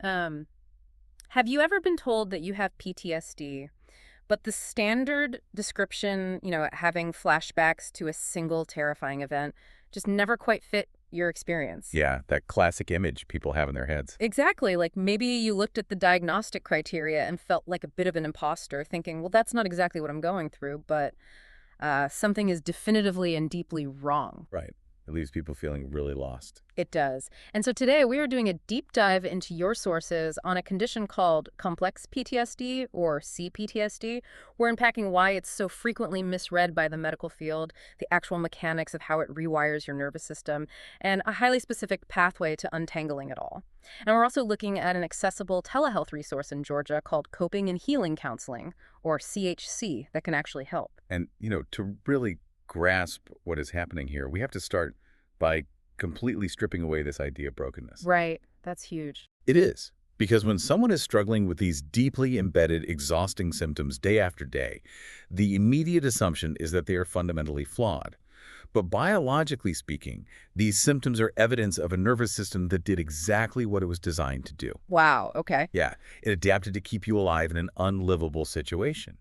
Um, have you ever been told that you have PTSD, but the standard description, having flashbacks to a single terrifying event, just never quite fit your experience? Yeah, that classic image people have in their heads. Exactly. Like maybe you looked at the diagnostic criteria and felt like a bit of an imposter, thinking, well, that's not exactly what I'm going through, but something is definitively and deeply wrong. Right. It leaves people feeling really lost. It does. And so today we are doing a deep dive into your sources on a condition called complex PTSD or CPTSD. We're unpacking why it's so frequently misread by the medical field, the actual mechanics of how it rewires your nervous system, and a highly specific pathway to untangling it all. And we're also looking at an accessible telehealth resource in Georgia called Coping and Healing Counseling, or CHC, that can actually help. And, to really grasp what is happening here, we have to start by completely stripping away this idea of brokenness. Right. That's huge. It is. Because when someone is struggling with these deeply embedded, exhausting symptoms day after day, the immediate assumption is that they are fundamentally flawed. But biologically speaking, these symptoms are evidence of a nervous system that did exactly what it was designed to do. Wow. Okay. Yeah, it adapted to keep you alive in an unlivable situation.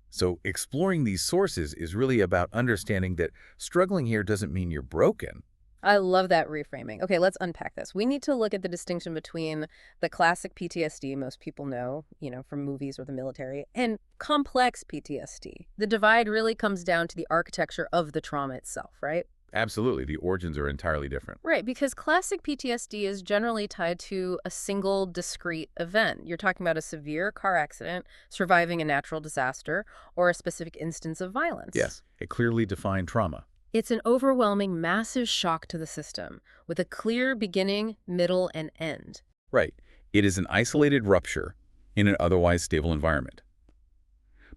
So exploring these sources is really about understanding that struggling here doesn't mean you're broken. I love that reframing. Okay, let's unpack this. We need to look at the distinction between the classic PTSD most people know, from movies or the military, and complex PTSD. The divide really comes down to the architecture of the trauma itself, right? Absolutely, the origins are entirely different. Right, because classic PTSD is generally tied to a single discrete event. You're talking about a severe car accident, surviving a natural disaster, or a specific instance of violence. Yes, a clearly defined trauma. It's an overwhelming, massive shock to the system, with a clear beginning, middle, and end. Right. It is an isolated rupture in an otherwise stable environment.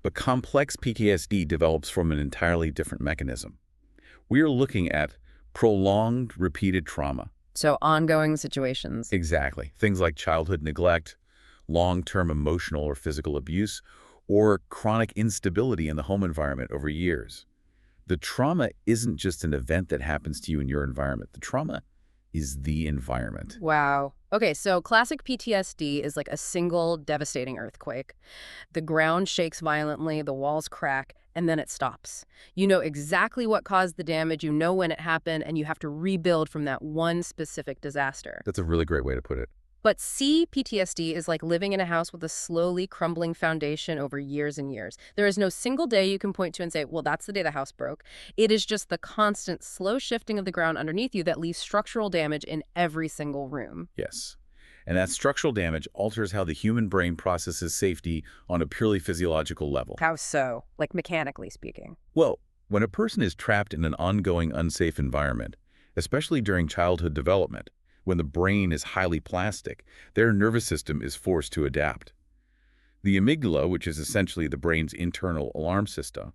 But complex PTSD develops from an entirely different mechanism. We are looking at prolonged, repeated trauma. So ongoing situations. Exactly. Things like childhood neglect, long-term emotional or physical abuse, or chronic instability in the home environment over years. The trauma isn't just an event that happens to you in your environment. The trauma is the environment. Wow. Okay, so classic PTSD is like a single devastating earthquake. The ground shakes violently, the walls crack, and then it stops. You know exactly what caused the damage, you know when it happened, and you have to rebuild from that one specific disaster. That's a really great way to put it. But CPTSD is like living in a house with a slowly crumbling foundation over years and years. There is no single day you can point to and say, well, that's the day the house broke. It is just the constant slow shifting of the ground underneath you that leaves structural damage in every single room. Yes. And that structural damage alters how the human brain processes safety on a purely physiological level. How so? Like mechanically speaking. Well, when a person is trapped in an ongoing unsafe environment, especially during childhood development, when the brain is highly plastic, their nervous system is forced to adapt. The amygdala, which is essentially the brain's internal alarm system,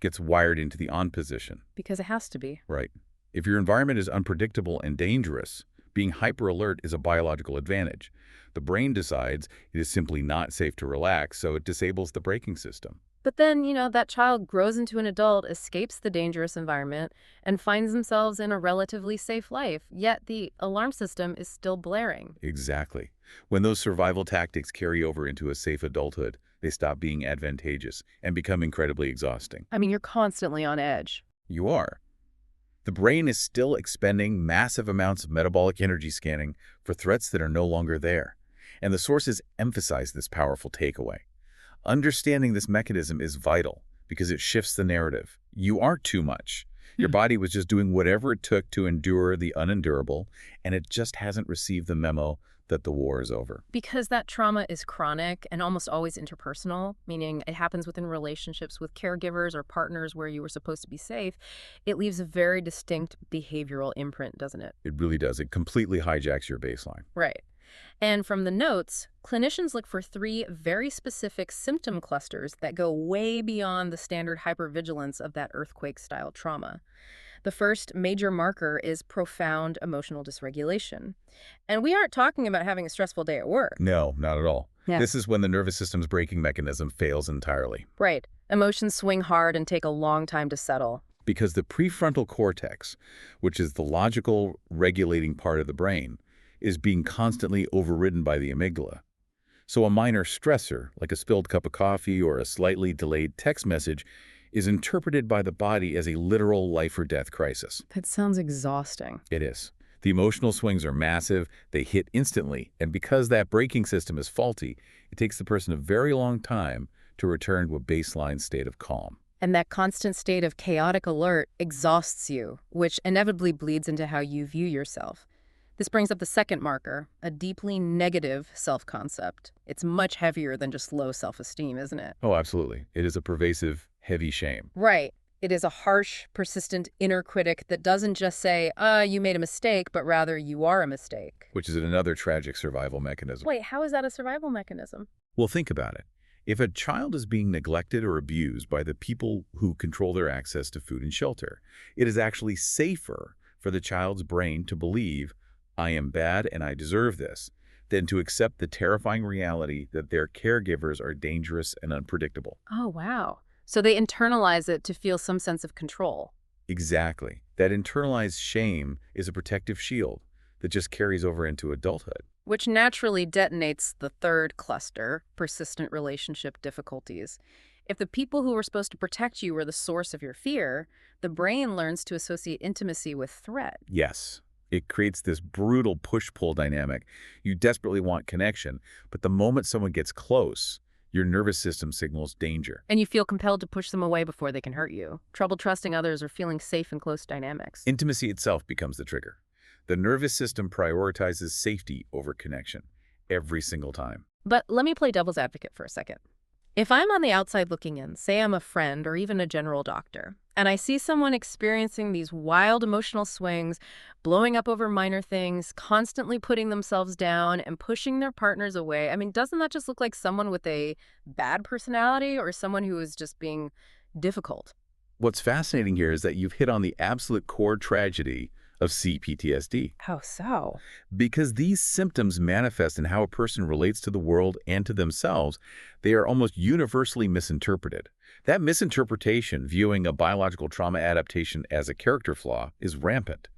gets wired into the on position. Because it has to be. Right. If your environment is unpredictable and dangerous, being hyper-alert is a biological advantage. The brain decides it is simply not safe to relax, so it disables the braking system. But then, that child grows into an adult, escapes the dangerous environment, and finds themselves in a relatively safe life, yet the alarm system is still blaring. Exactly. When those survival tactics carry over into a safe adulthood, they stop being advantageous and become incredibly exhausting. I mean, you're constantly on edge. You are. The brain is still expending massive amounts of metabolic energy scanning for threats that are no longer there. And the sources emphasize this powerful takeaway. Understanding this mechanism is vital because it shifts the narrative. You aren't too much. Your body was just doing whatever it took to endure the unendurable, and it just hasn't received the memo that the war is over. Because that trauma is chronic and almost always interpersonal, meaning it happens within relationships with caregivers or partners where you were supposed to be safe, it leaves a very distinct behavioral imprint, doesn't it? It really does. It completely hijacks your baseline. Right. And from the notes, clinicians look for 3 very specific symptom clusters that go way beyond the standard hypervigilance of that earthquake-style trauma. The first major marker is profound emotional dysregulation. And we aren't talking about having a stressful day at work. No, not at all. Yeah. This is when the nervous system's braking mechanism fails entirely. Right. Emotions swing hard and take a long time to settle. Because the prefrontal cortex, which is the logical regulating part of the brain, is being constantly overridden by the amygdala. So a minor stressor, like a spilled cup of coffee or a slightly delayed text message, is interpreted by the body as a literal life-or-death crisis. That sounds exhausting. It is. The emotional swings are massive, they hit instantly, and because that braking system is faulty, it takes the person a very long time to return to a baseline state of calm. And that constant state of chaotic alert exhausts you, which inevitably bleeds into how you view yourself. This brings up the second marker, a deeply negative self-concept. It's much heavier than just low self-esteem, isn't it? Oh, absolutely. It is a pervasive, heavy shame. Right. It is a harsh, persistent inner critic that doesn't just say, you made a mistake, but rather you are a mistake. Which is another tragic survival mechanism. Wait, how is that a survival mechanism? Well, think about it. If a child is being neglected or abused by the people who control their access to food and shelter, it is actually safer for the child's brain to believe, I am bad and I deserve this, than to accept the terrifying reality that their caregivers are dangerous and unpredictable. Oh, wow. So they internalize it to feel some sense of control. Exactly. That internalized shame is a protective shield that just carries over into adulthood. Which naturally detonates the third cluster, persistent relationship difficulties. If the people who were supposed to protect you were the source of your fear, the brain learns to associate intimacy with threat. Yes. It creates this brutal push-pull dynamic. You desperately want connection, but the moment someone gets close, your nervous system signals danger. And you feel compelled to push them away before they can hurt you. Trouble trusting others or feeling safe in close dynamics. Intimacy itself becomes the trigger. The nervous system prioritizes safety over connection every single time. But let me play devil's advocate for a second. If I'm on the outside looking in, say I'm a friend or even a general doctor, and I see someone experiencing these wild emotional swings, blowing up over minor things, constantly putting themselves down and pushing their partners away, I mean, doesn't that just look like someone with a bad personality or someone who is just being difficult? What's fascinating here is that you've hit on the absolute core tragedy of CPTSD. How so? Because these symptoms manifest in how a person relates to the world and to themselves, they are almost universally misinterpreted. That misinterpretation, viewing a biological trauma adaptation as a character flaw, is rampant.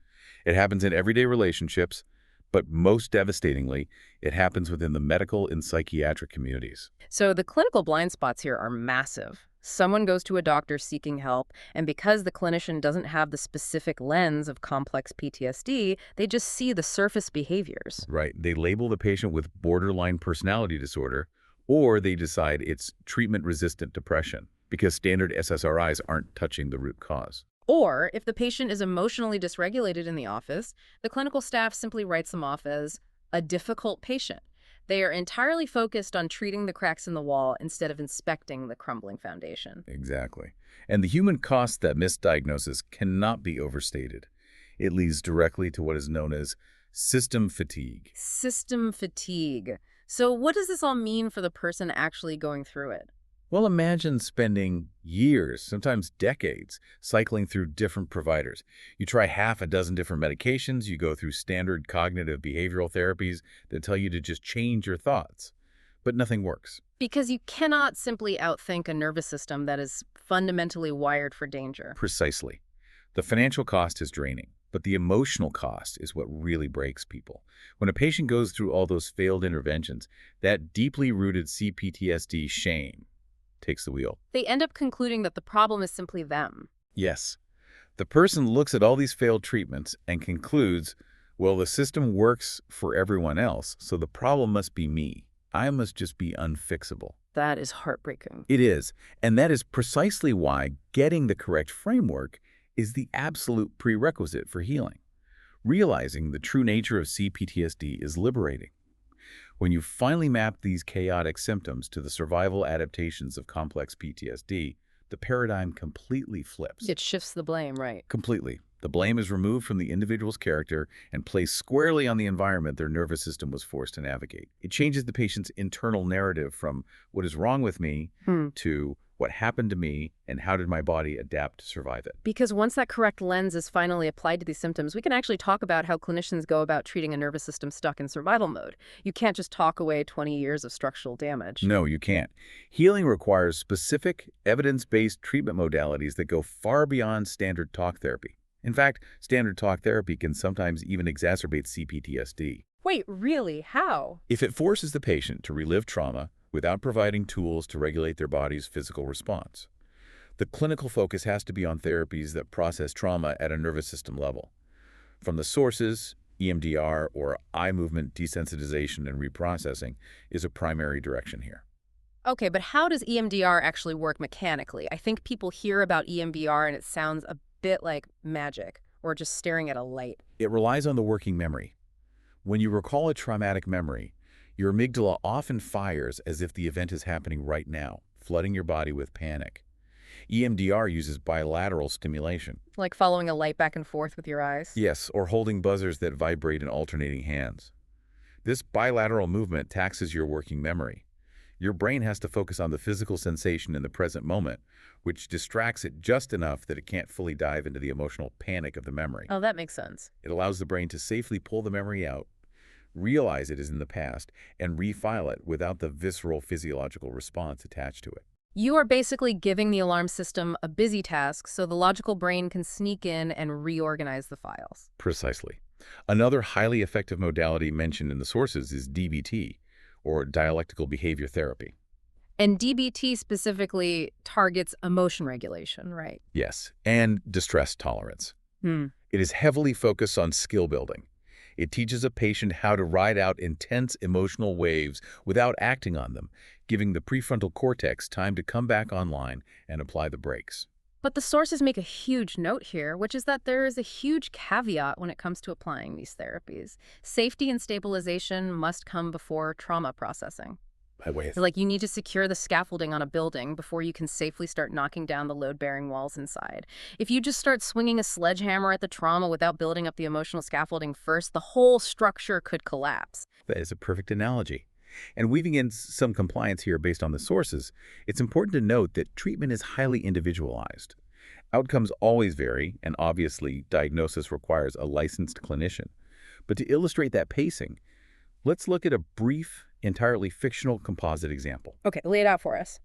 It happens in everyday relationships, but most devastatingly, it happens within the medical and psychiatric communities. So the clinical blind spots here are massive. Someone goes to a doctor seeking help, and because the clinician doesn't have the specific lens of complex PTSD, they just see the surface behaviors. Right. They label the patient with borderline personality disorder, or they decide it's treatment-resistant depression because standard SSRIs aren't touching the root cause. Or, if the patient is emotionally dysregulated in the office, the clinical staff simply writes them off as a difficult patient. They are entirely focused on treating the cracks in the wall instead of inspecting the crumbling foundation. Exactly. And the human cost that misdiagnosis cannot be overstated. It leads directly to what is known as system fatigue. System fatigue. So what does this all mean for the person actually going through it? Well, imagine spending years, sometimes decades, cycling through different providers. You try half a dozen different medications, you go through standard cognitive behavioral therapies that tell you to just change your thoughts, but nothing works. Because you cannot simply outthink a nervous system that is fundamentally wired for danger. Precisely. The financial cost is draining, but the emotional cost is what really breaks people. When a patient goes through all those failed interventions, that deeply rooted CPTSD shame takes the wheel. They end up concluding that the problem is simply them. Yes. The person looks at all these failed treatments and concludes, well, the system works for everyone else, so the problem must be me. I must just be unfixable. That is heartbreaking. It is. And that is precisely why getting the correct framework is the absolute prerequisite for healing. Realizing the true nature of CPTSD is liberating. When you finally map these chaotic symptoms to the survival adaptations of complex PTSD, the paradigm completely flips. It shifts the blame, right? Completely. The blame is removed from the individual's character and placed squarely on the environment their nervous system was forced to navigate. It changes the patient's internal narrative from what is wrong with me to what happened to me and how did my body adapt to survive it. Because once that correct lens is finally applied to these symptoms, we can actually talk about how clinicians go about treating a nervous system stuck in survival mode. You can't just talk away 20 years of structural damage. No, you can't. Healing requires specific, evidence-based treatment modalities that go far beyond standard talk therapy. In fact, standard talk therapy can sometimes even exacerbate CPTSD. Wait, really? How? If it forces the patient to relive trauma without providing tools to regulate their body's physical response. The clinical focus has to be on therapies that process trauma at a nervous system level. From the sources, EMDR or eye movement desensitization and reprocessing is a primary direction here. Okay, but how does EMDR actually work mechanically? I think people hear about EMDR and it sounds a bit like magic or just staring at a light. It relies on the working memory. When you recall a traumatic memory, your amygdala often fires as if the event is happening right now, flooding your body with panic. EMDR uses bilateral stimulation. Like following a light back and forth with your eyes? Yes, or holding buzzers that vibrate in alternating hands. This bilateral movement taxes your working memory. Your brain has to focus on the physical sensation in the present moment, which distracts it just enough that it can't fully dive into the emotional panic of the memory. Oh, that makes sense. It allows the brain to safely pull the memory out, realize it is in the past, and refile it without the visceral physiological response attached to it. You are basically giving the alarm system a busy task so the logical brain can sneak in and reorganize the files. Precisely. Another highly effective modality mentioned in the sources is DBT, or dialectical behavior therapy. And DBT specifically targets emotion regulation, right? Yes, and distress tolerance. Hmm. It is heavily focused on skill building. It teaches a patient how to ride out intense emotional waves without acting on them, giving the prefrontal cortex time to come back online and apply the brakes. But the sources make a huge note here, which is that there is a huge caveat when it comes to applying these therapies. Safety and stabilization must come before trauma processing. Like you need to secure the scaffolding on a building before you can safely start knocking down the load-bearing walls inside. If you just start swinging a sledgehammer at the trauma without building up the emotional scaffolding first, the whole structure could collapse. That is a perfect analogy. And weaving in some compliance here based on the sources, it's important to note that treatment is highly individualized. Outcomes always vary, and obviously, diagnosis requires a licensed clinician. But to illustrate that pacing, let's look at a brief, entirely fictional composite example. Okay, lay it out for us.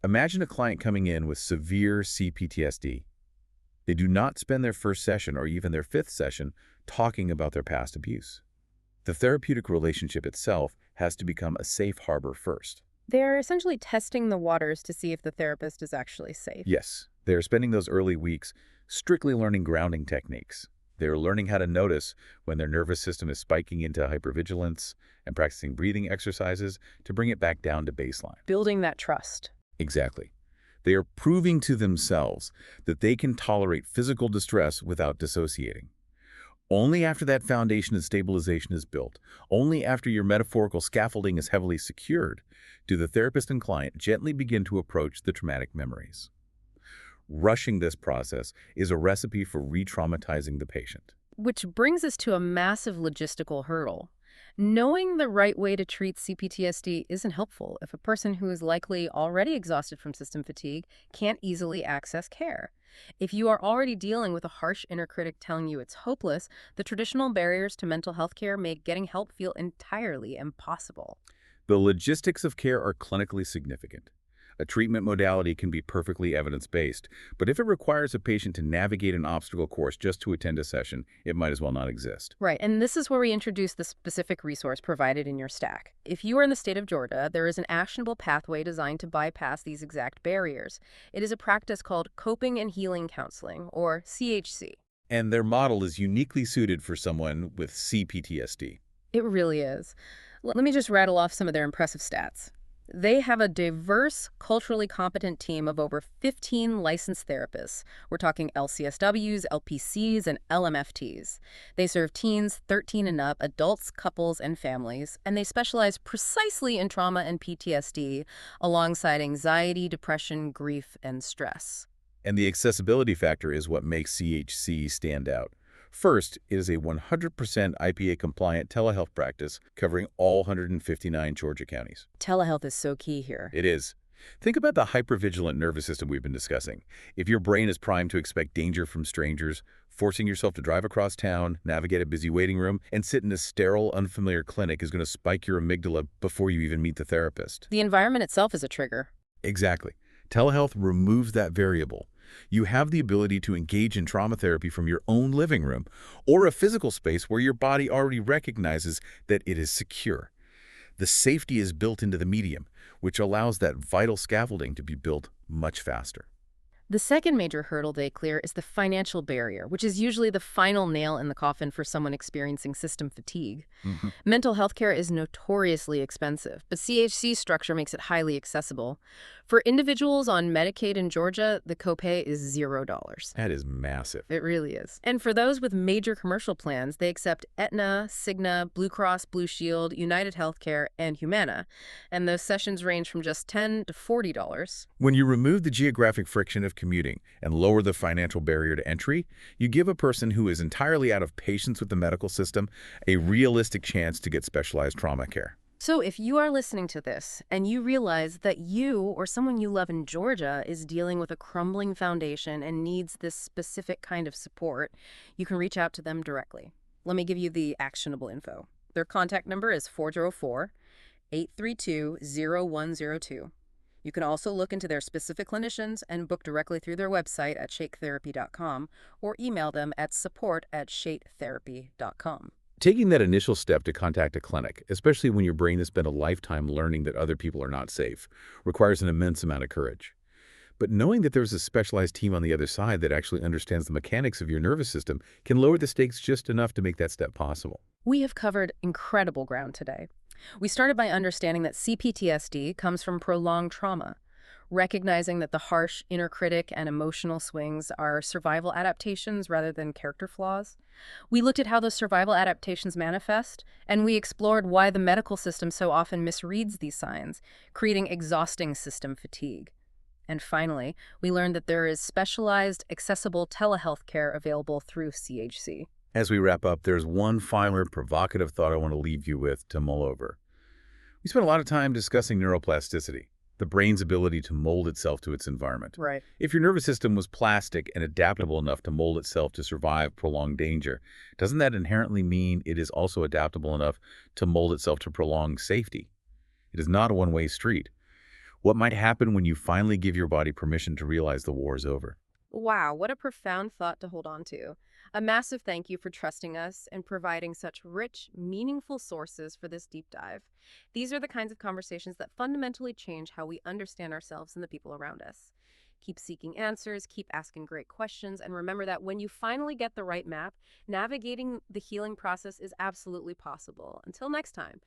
Imagine a client coming in with severe CPTSD. They do not spend their first session or even their fifth session talking about their past abuse. The therapeutic relationship itself has to become a safe harbor first. They're essentially testing the waters to see if the therapist is actually safe. Yes, they are spending those early weeks strictly learning grounding techniques. They are learning how to notice when their nervous system is spiking into hypervigilance and practicing breathing exercises to bring it back down to baseline. Building that trust. Exactly. They are proving to themselves that they can tolerate physical distress without dissociating. Only after that foundation of stabilization is built, only after your metaphorical scaffolding is heavily secured, do the therapist and client gently begin to approach the traumatic memories. Rushing this process is a recipe for re-traumatizing the patient. Which brings us to a massive logistical hurdle. Knowing the right way to treat CPTSD isn't helpful if a person who is likely already exhausted from system fatigue can't easily access care. If you are already dealing with a harsh inner critic telling you it's hopeless, the traditional barriers to mental health care make getting help feel entirely impossible. The logistics of care are clinically significant. A treatment modality can be perfectly evidence-based, but if it requires a patient to navigate an obstacle course just to attend a session, it might as well not exist. Right, and this is where we introduce the specific resource provided in your stack. If you are in the state of Georgia, there is an actionable pathway designed to bypass these exact barriers. It is a practice called Coping and Healing Counseling, or CHC. And their model is uniquely suited for someone with CPTSD. It really is. Let me just rattle off some of their impressive stats. They have a diverse, culturally competent team of over 15 licensed therapists. We're talking LCSWs, LPCs, and LMFTs. They serve teens 13 and up, adults, couples, and families, and they specialize precisely in trauma and PTSD, alongside anxiety, depression, grief, and stress. And the accessibility factor is what makes CHC stand out. First, it is a 100% IPA-compliant telehealth practice covering all 159 Georgia counties. Telehealth is so key here. It is. Think about the hypervigilant nervous system we've been discussing. If your brain is primed to expect danger from strangers, forcing yourself to drive across town, navigate a busy waiting room, and sit in a sterile, unfamiliar clinic is going to spike your amygdala before you even meet the therapist. The environment itself is a trigger. Exactly. Telehealth removes that variable, You have the ability to engage in trauma therapy from your own living room or a physical space where your body already recognizes that it is secure. The safety is built into the medium, which allows that vital scaffolding to be built much faster. The second major hurdle they clear is the financial barrier, which is usually the final nail in the coffin for someone experiencing system fatigue. Mhm. Mental health care is notoriously expensive, but CHC's structure makes it highly accessible. For individuals on Medicaid in Georgia, the copay is $0. That is massive. It really is. And for those with major commercial plans, they accept Aetna, Cigna, Blue Cross Blue Shield, United Healthcare, and Humana. And those sessions range from just $10 to $40. When you remove the geographic friction of commuting and lower the financial barrier to entry, you give a person who is entirely out of patience with the medical system a realistic chance to get specialized trauma care. So if you are listening to this and you realize that you or someone you love in Georgia is dealing with a crumbling foundation and needs this specific kind of support, you can reach out to them directly. Let me give you the actionable info. Their contact number is 404-832-0102. You can also look into their specific clinicians and book directly through their website at shaketherapy.com or email them at support@shaketherapy.com. Taking that initial step to contact a clinic, especially when your brain has spent a lifetime learning that other people are not safe, requires an immense amount of courage. But knowing that there's a specialized team on the other side that actually understands the mechanics of your nervous system can lower the stakes just enough to make that step possible. We have covered incredible ground today. We started by understanding that CPTSD comes from prolonged trauma, recognizing that the harsh inner critic and emotional swings are survival adaptations rather than character flaws. We looked at how those survival adaptations manifest, and we explored why the medical system so often misreads these signs, creating exhausting system fatigue. And finally, we learned that there is specialized, accessible telehealth care available through CHC. As we wrap up, there's one final provocative thought I want to leave you with to mull over. We spent a lot of time discussing neuroplasticity, the brain's ability to mold itself to its environment. Right. If your nervous system was plastic and adaptable enough to mold itself to survive prolonged danger, doesn't that inherently mean it is also adaptable enough to mold itself to prolonged safety? It is not a one-way street. What might happen when you finally give your body permission to realize the war is over? Wow, what a profound thought to hold on to. A massive thank you for trusting us and providing such rich, meaningful sources for this deep dive. These are the kinds of conversations that fundamentally change how we understand ourselves and the people around us. Keep seeking answers, keep asking great questions, and remember that when you finally get the right map, navigating the healing process is absolutely possible. Until next time.